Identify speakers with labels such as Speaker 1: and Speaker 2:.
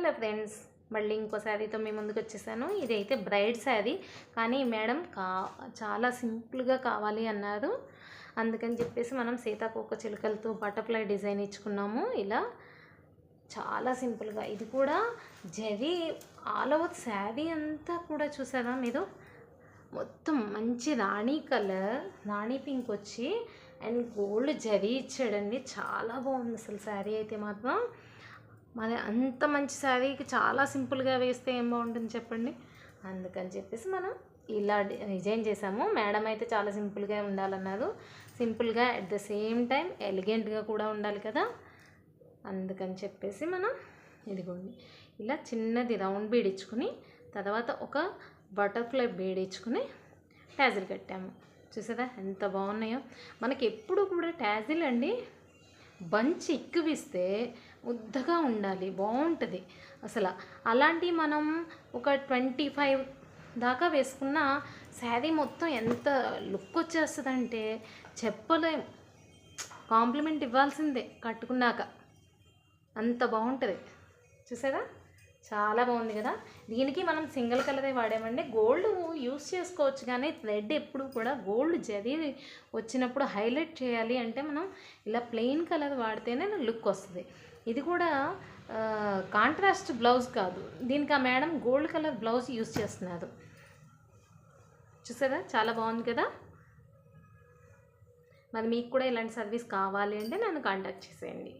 Speaker 1: Hello friends, మళ్ళీ ఇంకో శారీతో మీ ముందుకు వచ్చేసాను. ఇదైతే బ్రైడ్ శారీ, కానీ మేడం చాలా సింపుల్గా కావాలి అన్నారు. అందుకని చెప్పేసి మనం సీతాకోక చిలుకలతో బటర్ఫ్లై డిజైన్ ఇచ్చుకున్నాము. ఇలా చాలా సింపుల్గా, ఇది కూడా జరీ ఆల్ ఓవర్ శారీ అంతా కూడా చూసారా మీరు, మొత్తం మంచి రాణి కలర్, రాణి పింక్ వచ్చి అండ్ గోల్డ్ జరీ ఇచ్చాడండి. చాలా బాగుంది అసలు శారీ అయితే మాత్రం. మరి అంత మంచి శారీకి చాలా సింపుల్గా వేస్తే ఏం బాగుంటుంది చెప్పండి. అందుకని చెప్పేసి మనం ఇలా డిజైన్ చేసాము. మేడం అయితే చాలా సింపుల్గా ఉండాలన్నారు. సింపుల్గా అట్ ద సేమ్ టైం ఎలిగెంట్గా కూడా ఉండాలి కదా. అందుకని చెప్పేసి మనం ఇదిగోండి ఇలా చిన్నది రౌండ్ బీడ్ ఇచ్చుకుని, తర్వాత ఒక బటర్ఫ్లై బీడ్ ఇచ్చుకుని ట్యాజిల్ కట్టాము. చూసారా ఎంత బాగున్నాయో. మనకి ఎప్పుడు కూడా ట్యాజిల్ అండి బంచ్ ఎక్కువిస్తే ముద్దగా ఉండాలి, బాగుంటుంది అసలు. అలాంటివి మనం ఒక 25 దాకా వేసుకున్న శారీ మొత్తం ఎంత లుక్ వచ్చేస్తుందంటే చెప్పలేం. కాంప్లిమెంట్ ఇవ్వాల్సిందే కట్టుకున్నాక, అంత బాగుంటుంది. చూసారా చాలా బాగుంది కదా. దీనికి మనం సింగిల్ కలరే వాడామండి. గోల్డ్ యూస్ చేసుకోవచ్చు, కానీ థ్రెడ్ ఎప్పుడు కూడా గోల్డ్ జరీ వచ్చినప్పుడు హైలైట్ చేయాలి అంటే మనం ఇలా ప్లెయిన్ కలర్ వాడితేనే లుక్ వస్తుంది. ఇది కూడా కాంట్రాస్ట్ బ్లౌజ్ కాదు, దీనికి ఆ madam gold colour blouse use చేస్తున్నారు. చూసారా చాలా బాగుంది కదా. మరి మీకు కూడా ఇలాంటి సర్వీస్ కావాలి అంటే నన్ను కాంటాక్ట్ చేసేయండి.